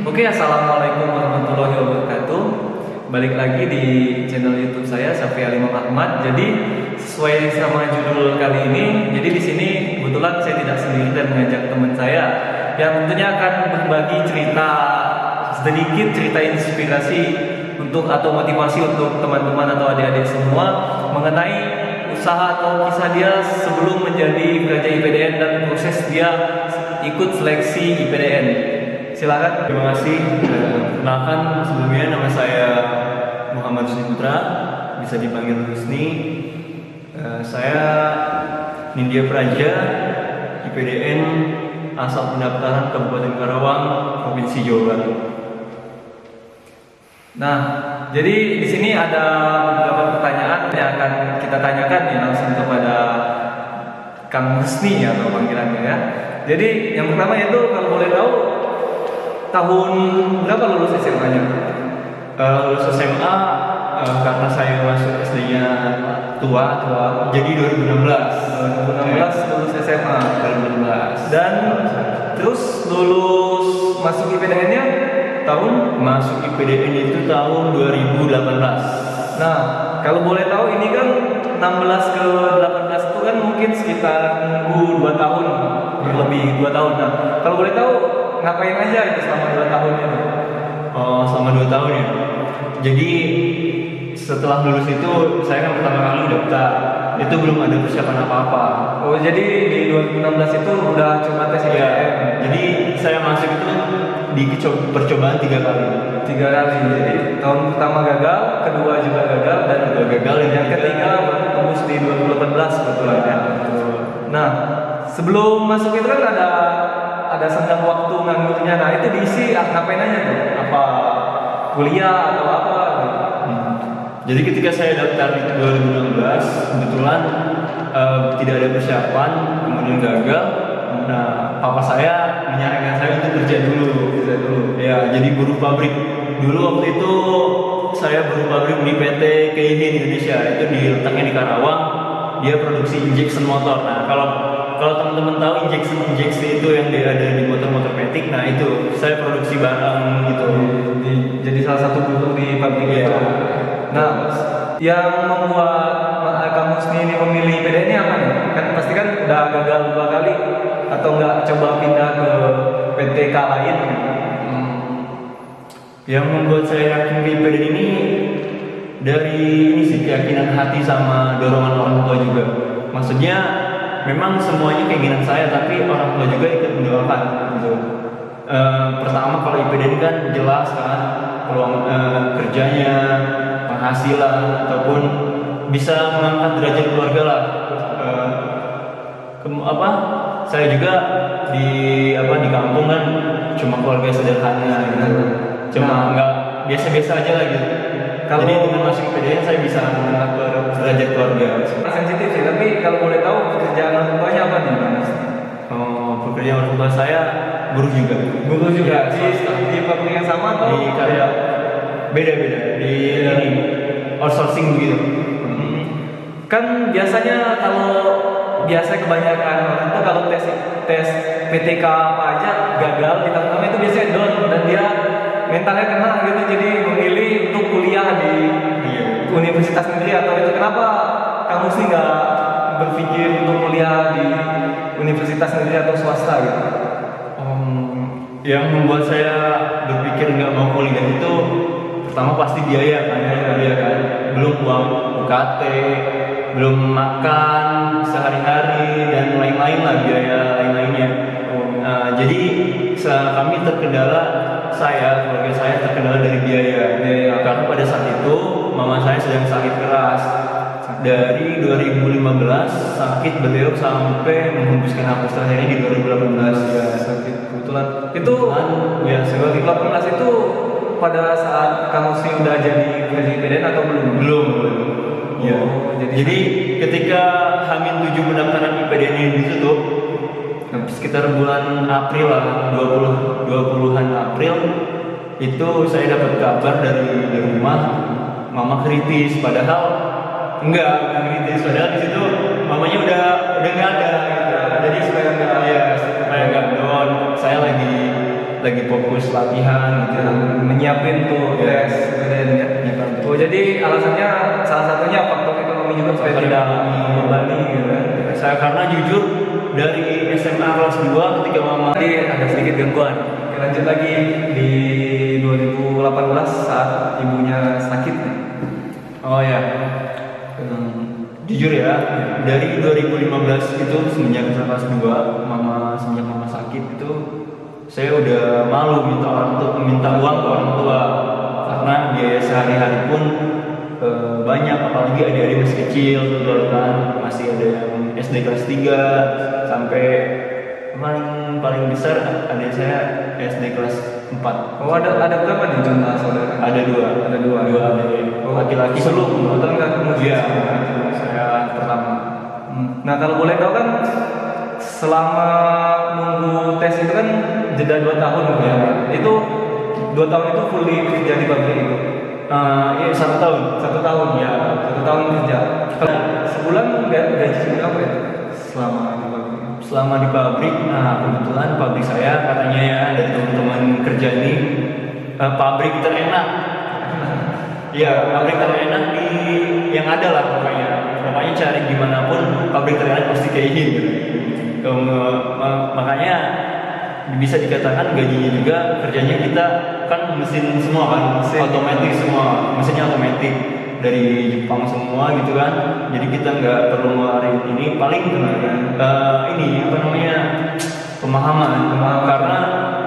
Oke, assalamualaikum warahmatullahi wabarakatuh. Balik lagi di channel YouTube saya, Safi Alimam Ahmad. Jadi sesuai sama judul kali ini, jadi di sini kebetulan saya tidak sendiri dan mengajak teman saya yang tentunya akan berbagi cerita sedikit cerita inspirasi untuk atau motivasi untuk teman-teman atau adik-adik semua mengenai usaha atau kisah dia sebelum menjadi pekerja IPDN dan proses dia ikut seleksi IPDN. Silakan. Terima kasih. Perkenalkan, sebelumnya nama saya Muhammad Husni Putra, bisa dipanggil Husni. Saya Nindya Praja, IPDN asal pendaftaran Kabupaten Karawang, Provinsi Jawa Barat. Nah, jadi di sini ada beberapa pertanyaan yang akan kita tanyakan nih langsung kepada Kang Husni atau panggilannya ya. Jadi yang pertama itu kalau boleh tahu tahun berapa lulus SMA-nya? Lulus SMA karena saya masuk SD-nya tua, jadi 2016 lulus SMA 2016 dan terus lulus masuk IPDN-nya tahun masuk IPDN itu tahun 2018. Nah, kalau boleh tahu ini kan 16 ke 18 itu kan mungkin sekitar nunggu 2 tahun, lebih 2 tahun. Nah, kalau boleh tahu ngapain aja itu selama 2 tahun itu? Oh, selama 2 tahun ya. Jadi setelah lulus itu saya kan pertama kali daftar. Itu belum ada persiapan apa-apa. Oh, jadi di 2016 itu udah coba tes Iya. IPDN? Jadi saya masuk itu di percobaan 3 kali. 3 kali. Jadi tahun pertama gagal, kedua juga gagal, dan Gagal, yang ketiga baru tembus di 2018 kebetulan ya. Nah, sebelum masuk itu kan ada senggang waktu nganggurnya. Nah, itu diisi ngapain aja tuh? Apa kuliah atau apa gitu? Jadi ketika saya daftar di 2016, kebetulan tidak ada persiapan, kemudian gagal. Nah, papa saya menyarankan saya untuk kerja dulu. Ya, jadi buruh pabrik. Dulu waktu itu saya buruh pabrik di PT KIHI Indonesia. Itu diletaknya di Karawang. Dia produksi injection motor. Nah, kalau teman-teman tahu injeksi itu yang ada di motor-motor metik, nah itu saya produksi barang gitu. Jadi salah satu buruh di pabrik Iya. itu. Nah, yang membuat kamu sendiri memilih IPDN ini apa nih? Kan pasti kan udah gagal 2 kali atau nggak coba pindah ke PTK lain? Yang membuat saya yakin di IPDN ini dari ini sih, keyakinan hati sama dorongan orang tua juga. Maksudnya memang semuanya keinginan saya, tapi orang tua juga ikut mendoakan gitu. Pertama kalau IPDN kan jelas kan peluang kerjanya, penghasilan ataupun bisa mengangkat derajat keluarga lah. Saya juga di kampung kan cuma keluarga sederhana gitu. Cuma nggak biasa-biasa aja lah gitu. Jadi dengan masuk IPDN saya bisa mengangkat derajat keluarga. Sensitif sih, tapi kalau boleh tahu pekerjaan orang tuanya apa nih, Mas? Pekerjaan orang tua saya buruh juga. Buruh juga Iya, di pabrik yang sama atau di karya beda-beda di ini outsourcing begitu. Kan biasanya kebanyakan orang tuh kalau tes PTK apa aja gagal di tahun pertama itu biasanya down dan dia mentalnya kena gitu, jadi memilih untuk kuliah di universitas negeri atau itu. Kenapa kamu sih nggak berpikir untuk kuliah di universitas negeri atau swasta gitu? Yang membuat saya berpikir nggak mau kuliah itu pertama pasti biaya kan, belum uang UKT, belum makan sehari-hari dan lain-lain lah, biaya lain-lainnya. Jadi kami terkendala, keluarga saya terkendala dari biaya karena pada saat itu mama saya sedang sakit keras. Dari 2015 sakit beliau sampai menghembuskan nafas terakhirnya di 2018 ya. Sakit kebetulan itu ya, 2018 itu pada saat kamu sih udah jadi gaji IPDN atau belum? Belum. Ya. Jadi ketika H-7 pendaftaran IPDN ini ditutup, sekitar bulan April lah, 20-an April, itu saya dapat kabar dari rumah, mama kritis. Padahal enggak kritis, padahal di situ mamanya udah nggak ada gitu. Jadi supaya nggak down, saya lagi lagi fokus latihan gitu. Menyiapin tuh Iya. tes dan ya. Menyiapkan tuh. Oh jadi alasannya salah satunya faktor ekonomi juga supaya Faktor tidak ekonomi. membebani gitu kan. Saya karena jujur dari SMA kelas 2 ketika mama Tadi ada sedikit gangguan. Oke, lanjut lagi di 2018 saat ibunya sakit. oh ya jujur ya dari 2015 itu semenjak kelas 2 semenjak mama sakit itu saya udah malu minta uang ke orang tua karena biaya sehari-hari pun banyak, apalagi adik-adik masih kecil tuh kan, masih ada yang SD kelas 3 sampai paling besar adik saya SD kelas 4. Oh ada berapa nih jumlah saudara? Ada dua Dua adik Oh, laki-laki. sebelum kebetulan nggak ketemu. Iya, saya pertama. Nah kalau boleh tahu kan selama nunggu tes itu kan jeda 2 tahun ya. Itu 2 tahun itu fully kerja di pabrik itu. Iya 1 tahun. 1 tahun ya, 1 tahun kerja. Kalau sebulan gaji berapa ya? Selama di pabrik. Selama di pabrik, nah kebetulan pabrik saya katanya ya dari teman-teman kerja ini pabrik terenak. Iya, pabrik terenak di yang ada lah pokoknya. Pokoknya cari gimana pun pabrik terenak pasti kayak gini. Makanya bisa dikatakan gajinya juga kerjanya kita kan mesin semua kan, otomatis semua, mesinnya otomatis dari Jepang semua gitu kan. Jadi kita nggak perlu ngeluarin ini, paling ini apa namanya pemahaman karena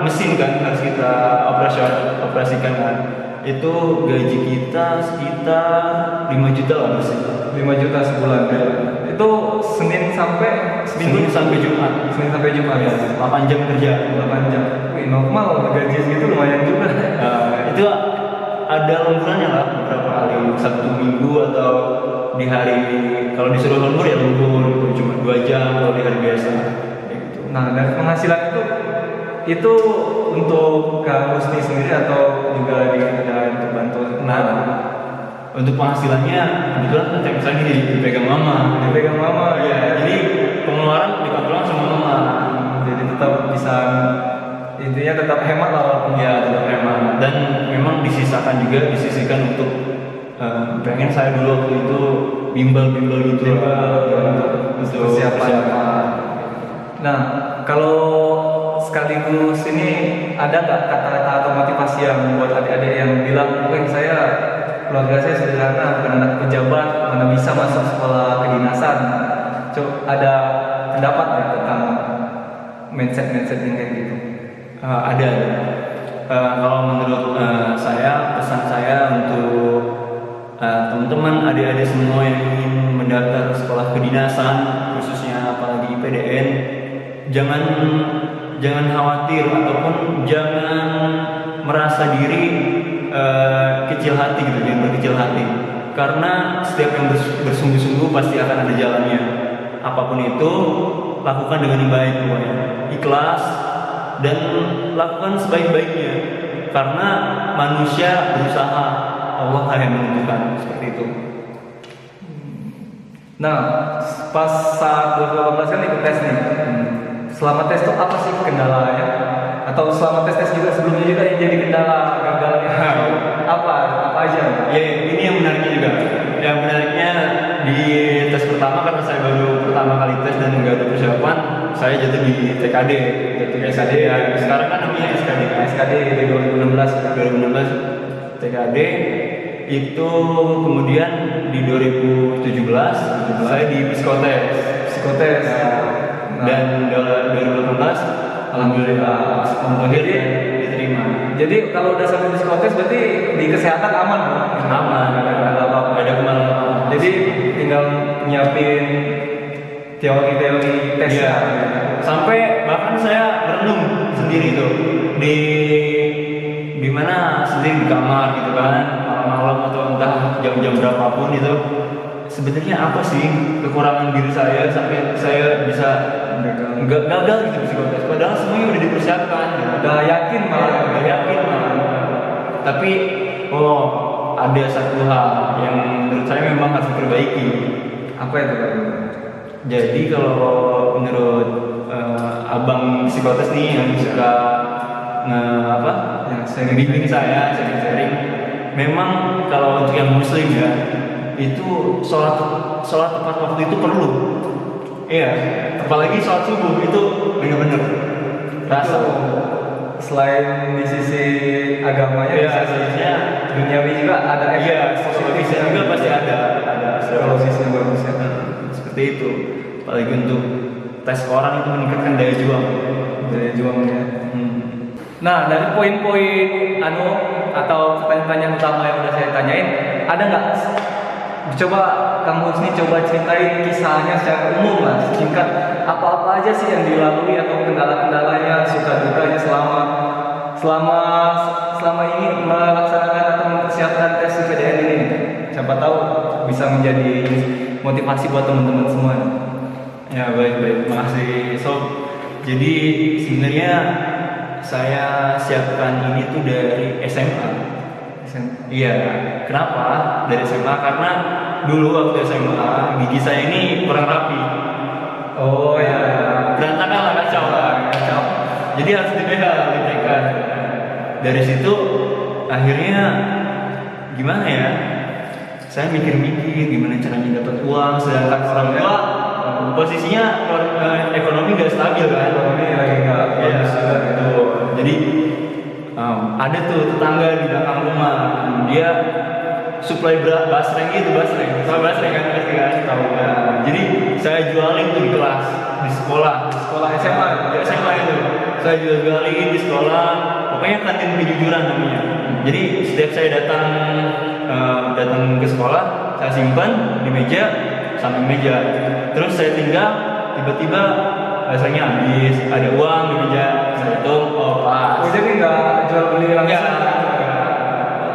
mesin kan harus kita operasikan kan. Itu gaji kita sekitar 5 juta lah mesin. 5 juta sebulan ya. Itu Senin sampai Senin sampai Jumat. Senin sampai Jumat ya. 8 jam kerja. 8 jam. Wih, normal gaji segitu lumayan juga. Itu ada lemburannya lah beberapa kali, Sabtu Minggu atau di hari kalau disuruh lembur ya lembur gitu, cuma 2 jam kalau di hari biasa gitu. Nah, dari penghasilan itu untuk Kak Husni sendiri atau juga ada untuk bantu? Nah, untuk penghasilannya kebetulan kan saya lagi dipegang mama. Dipegang mama Ya, jadi pengeluaran dikontrol sama mama. Jadi tetap bisa intinya tetap hemat lah walaupun Ya, tetap hemat. Dan memang disisihkan untuk pengen saya dulu waktu itu bimbel gitu. Untuk persiapan. Nah, kalau sekaligus ini ada nggak kata-kata atau motivasi yang buat adik-adik yang bilang, saya keluarga saya sederhana, bukan anak pejabat, mana bisa masuk sekolah kedinasan. Ada pendapat nggak tentang mindset yang kayak gitu? Ada. Kalau menurut saya, pesan saya untuk teman-teman adik-adik semua yang ingin mendaftar sekolah kedinasan, khususnya apalagi IPDN, jangan khawatir ataupun jangan merasa diri kecil hati gitu, jangan berkecil hati. Karena setiap yang bersungguh-sungguh pasti akan ada jalannya. Apapun itu, lakukan dengan baik pokoknya. Ikhlas dan lakukan sebaik-baiknya. Karena manusia berusaha, Allah yang menentukan seperti itu. Nah, pas saat 2018 kan ikut tes nih. Selama tes itu apa sih kendalanya? Atau selama tes juga sebelumnya juga yang jadi kendala gagalnya? apa aja? Ya, ini yang menariknya juga. Yang menariknya di tes pertama karena saya baru pertama kali tes dan nggak ada persiapan, saya jatuh di TKD. TKD ya. Sekarang kan namanya SKD. SKD di 2016 TKD itu kemudian di 2017 saya di psikotes. Dan 2018 alhamdulillah diterima. Jadi kalau udah sampai psikotes berarti di kesehatan aman, Bro? Aman, ada kemalangan. Jadi tinggal nyiapin teori tes Ya. Sampai bahkan saya merenung sendiri tuh di mana sendiri di kamar gitu kan, malam-malam atau entah jam-jam berapapun itu, sebenarnya apa sih kekurangan diri saya sampai saya bisa gagal gitu psikotes, padahal semuanya udah dipersiapkan gitu. Udah yakin malah. Tapi ada satu hal yang menurut saya memang harus diperbaiki. Apa itu, Pak? Jadi kalau menurut abang psikotes nih yang suka apa Yang bimbing saya sharing. Memang kalau untuk yang muslim ya itu sholat tepat waktu itu perlu. Iya, apalagi sholat subuh itu benar-benar rasa. Selain di sisi agamanya, Iya, di sisi duniawi juga ada Iya, positifnya juga pasti ada kalau sisinya bagus ya. seperti itu. Apalagi untuk tes orang itu meningkatkan daya juang. Daya juangnya. Nah, dari poin-poin atau pertanyaan utama yang udah saya tanyain, ada nggak? Coba kamu sini coba ceritain kisahnya secara umum lah, singkat. Apa-apa aja sih yang dilalui atau kendala-kendalanya, suka dukanya selama ini melaksanakan atau mempersiapkan tes UPDN ini. Siapa tahu bisa menjadi motivasi buat teman-teman semua. Ya baik, makasih Sob. Jadi sebenarnya saya siapkan ini tuh dari SMA. Iya, kenapa dari SMA? Karena dulu waktu SMA gigi saya ini kurang rapi. Oh ya, berantakan lah, kacau. Jadi harus diberikan. Dari situ akhirnya gimana ya? Saya mikir-mikir gimana caranya dapat uang, sedangkan orang tua posisinya ekonomi gak stabil kan? Ekonomi lagi nggak bagus juga gitu. Jadi ada tuh tetangga di belakang rumah, dia supply basreng gitu, basreng kan pasti kan? Tahu. Nah, jadi saya jualin tuh di kelas, di sekolah SMA, di SMA itu. Saya jualin di sekolah, pokoknya kantin kejujuran namanya. Jadi setiap saya datang ke sekolah, saya simpan di meja, samping meja. Terus saya tinggal, tiba-tiba rasanya habis, ada uang di meja, saya hitung, oh pas. Oh, jadi nggak jual beli langsung? Ya.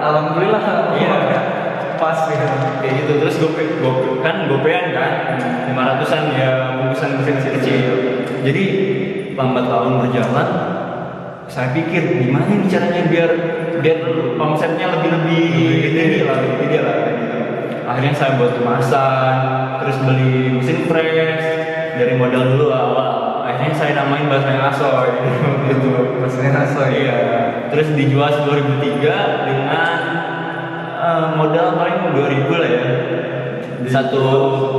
Alhamdulillah, Iya. pas gitu. Kayak gitu, terus gopean kan, 500-an ya, bungkusan kecil. Jadi lambat laun berjalan, saya pikir gimana nih caranya biar omsetnya lebih tinggi lah gitu. Akhirnya saya buat kemasan, terus beli mesin press dari modal dulu awal. Akhirnya saya namain basreng asoy gitu. Basreng asoy. Iya. Terus dijual 2003 dengan modal paling 2000 lah ya. Satu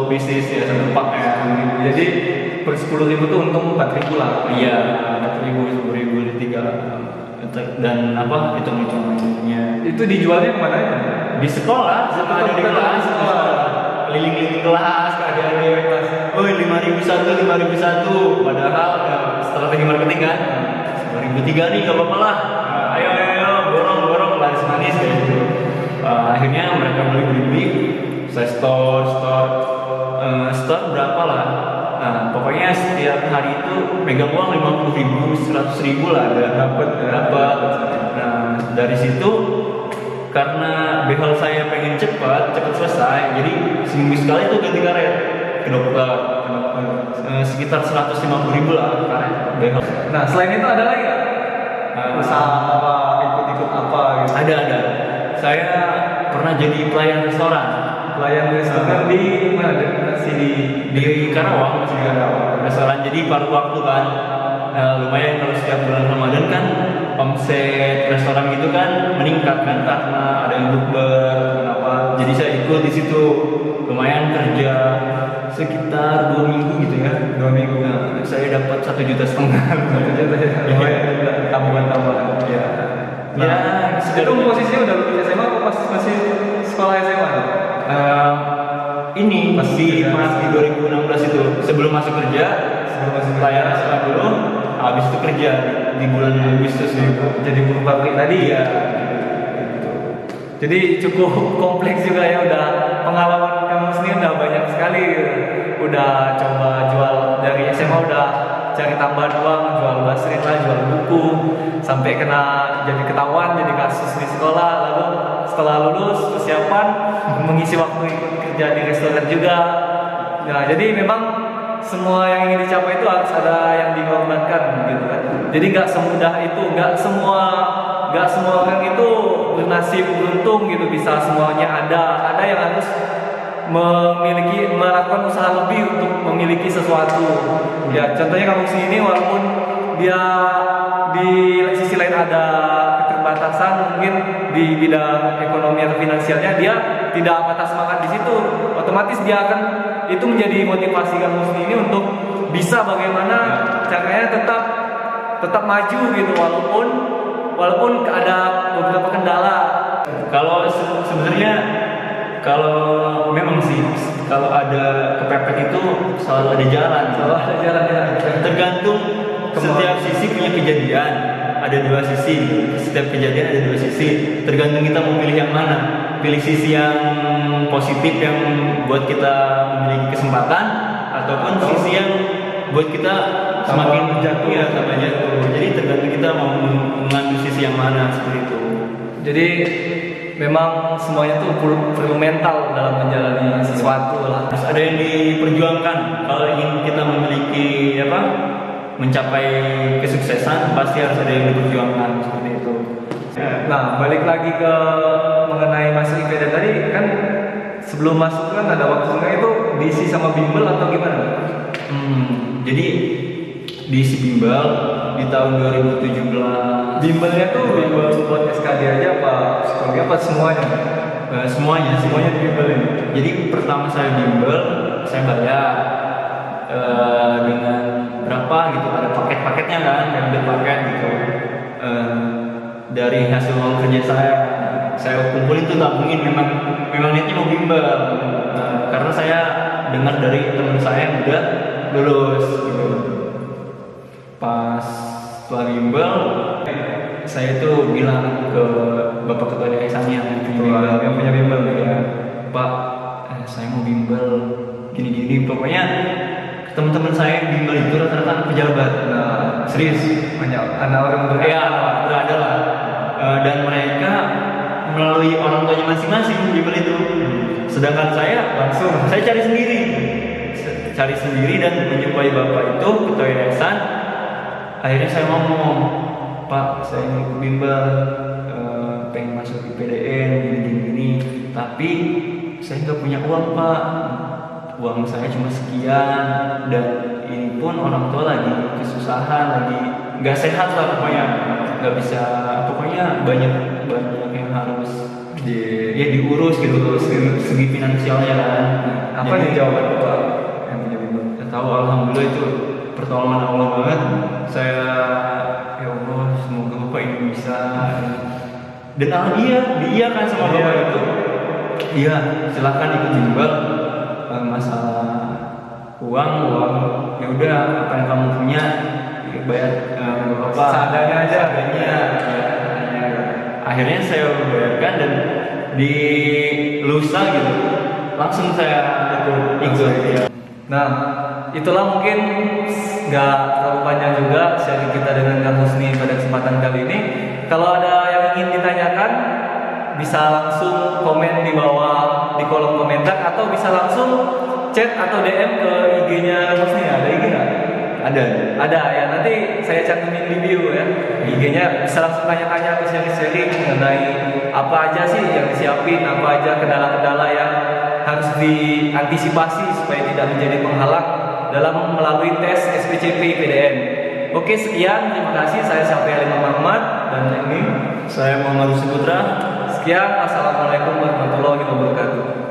bisnis ya, satu pak ya. Jadi per 10.000 tuh untung 4.000 lah. Iya, 4.000, 10.000, 3. Dan hitung-hitungnya. Itu dijualnya kemana ya? Di sekolah, sama ada di kelas, keliling-keliling kelas, keadaan oh 5.001, padahal strategi marketing kan, 2003 nih gak apa-apa lah, ayo borong laris manis kayak gitu. Akhirnya mereka beli, saya store berapa lah. Nah, pokoknya setiap hari itu pegang uang 50.000, 100.000 lah dapat. Nah, dari situ karena behel saya pengen cepat selesai, jadi seminggu sekali tuh ganti karet ke dokter. Sekitar 150.000 lah karet behel. Nah, selain itu ada lagi nggak? Usaha apa, ikut apa gitu? Ada. Saya pernah jadi pelayan restoran. Di mana? Di Karawang, masih di Karawang. Restoran, jadi paruh waktu kan. Lumayan kalau setiap bulan Ramadan kan omset restoran gitu kan meningkat kan karena ada yang bukber kenapa. Jadi saya ikut di situ, lumayan kerja sekitar 2 minggu gitu ya. 2 minggu. Nah, saya dapat 1,5 juta. 1 juta ya. Lumayan juga tambahan-tambahan. Ya. Nah, itu posisinya udah lulus SMA atau masih sekolah SMA? Ini masih 2016 itu, sebelum masuk kerja, pelayaran sekolah dulu, habis itu kerja di bulan Agustus jadi buruh pabrik tadi ya. Jadi cukup kompleks juga ya, udah pengalaman kamu sendiri udah banyak sekali. Udah coba jual dari SMA, udah cari tambahan uang, jual basreng lah, jual buku, sampai jadi ketahuan, jadi kasus di sekolah. Lalu setelah lulus persiapan mengisi waktu ikut kerja di restoran juga. Nah, jadi memang semua yang ingin dicapai itu harus ada yang dikorbankan gitu kan. Jadi nggak semudah itu, nggak semua orang itu bernasib beruntung gitu bisa semuanya ada yang harus melakukan usaha lebih untuk memiliki sesuatu. Ya contohnya kamu sini walaupun dia di sisi selain ada keterbatasan mungkin di bidang ekonomi atau finansialnya, dia tidak patah semangat di situ. Otomatis dia akan, itu menjadi motivasi Kang Husni ini untuk bisa bagaimana caranya tetap maju gitu, walaupun ada beberapa kendala. Kalau sebenarnya kalau memang sih kalau ada kepepet itu selalu ada jalan. Selalu ada jalan ya. Tergantung setiap sisi punya kejadian. Ada dua sisi. Setiap kejadian ada dua sisi. Tergantung kita mau pilih yang mana. Pilih sisi yang positif yang buat kita memiliki kesempatan, ataupun sisi yang buat kita semakin jatuh ya, tambah jatuh. Jadi tergantung kita mau mengambil sisi yang mana, seperti itu. Jadi memang semuanya tuh perlu mental dalam menjalani sesuatu lah. Terus ada yang diperjuangkan. Kalau ingin kita memiliki mencapai kesuksesan, pasti harus ada yang diperjuangkan, seperti itu. Nah, balik lagi ke mengenai masuk IPD tadi kan, sebelum masuk kan ada waktunya itu diisi sama bimbel atau gimana? Jadi diisi bimbel di tahun 2017. Bimbelnya tuh bimbel buat SKD aja apa psikologi apa semuanya? Semuanya dibimbelin. Jadi pertama saya bimbel, saya bayar dengan berapa gitu, ada paket-paketnya kan, ambil paket gitu. Dari hasil uang kerja saya kumpulin tuh, tabungin, memang niatnya mau bimbel. Karena saya dengar dari teman saya yang udah lulus gitu. Pas setelah bimbel, saya tuh bilang ke bapak ketua yayasannya yang punya bimbel ya, Pak, saya mau bimbel gini-gini. Pokoknya teman-teman saya yang bimbel itu rata-rata pejabat. Nah, serius, banyak anak orang berada lah. Dan mereka melalui orang tuanya masing-masing bimbel itu. Sedangkan saya cari sendiri dan menjumpai bapak itu ketua yayasan. Akhirnya saya ngomong, Pak, saya mau bimbel, pengen masuk IPDN gini-gini, tapi saya nggak punya uang, Pak. Uang saya cuma sekian, dan ini pun orang tua lagi kesusahan, lagi nggak sehat lah pokoknya, nggak bisa, pokoknya banyak yang harus diurus gitu, segi finansialnya kan. Apa nih jawaban Bapak yang punya bimbel? Tahu, alhamdulillah itu pertolongan Allah banget. Saya, ya Allah, semoga Bapak ini bisa. Dan dia kan sama Bapak itu, iya, silakan ikut bimbel. Masalah uang ya udah, apa yang kamu punya bayar Bapak seadanya aja. Akhirnya saya bayarkan, dan di lusa gitu langsung saya ikut ya. Nah, itulah mungkin nggak terlalu panjang juga sharing kita dengan Kang Husni pada kesempatan kali ini. Kalau ada yang ingin ditanyakan, bisa langsung komen di bawah di kolom komentar, atau bisa langsung chat atau DM ke IG-nya Husni. Ada IG nggak? Ada ya, nanti saya cantumin di bio ya IG-nya. Bisa langsung tanya-tanya atau sharing mengenai apa aja sih yang disiapin, apa aja kendala-kendala yang harus diantisipasi supaya tidak menjadi penghalang dalam melalui tes SPCP IPDN. Oke, sekian, terima kasih. Saya Syafi'i Alimam Ahmad, dan ini saya Muhammad Putra. Sekian, assalamualaikum warahmatullahi wabarakatuh.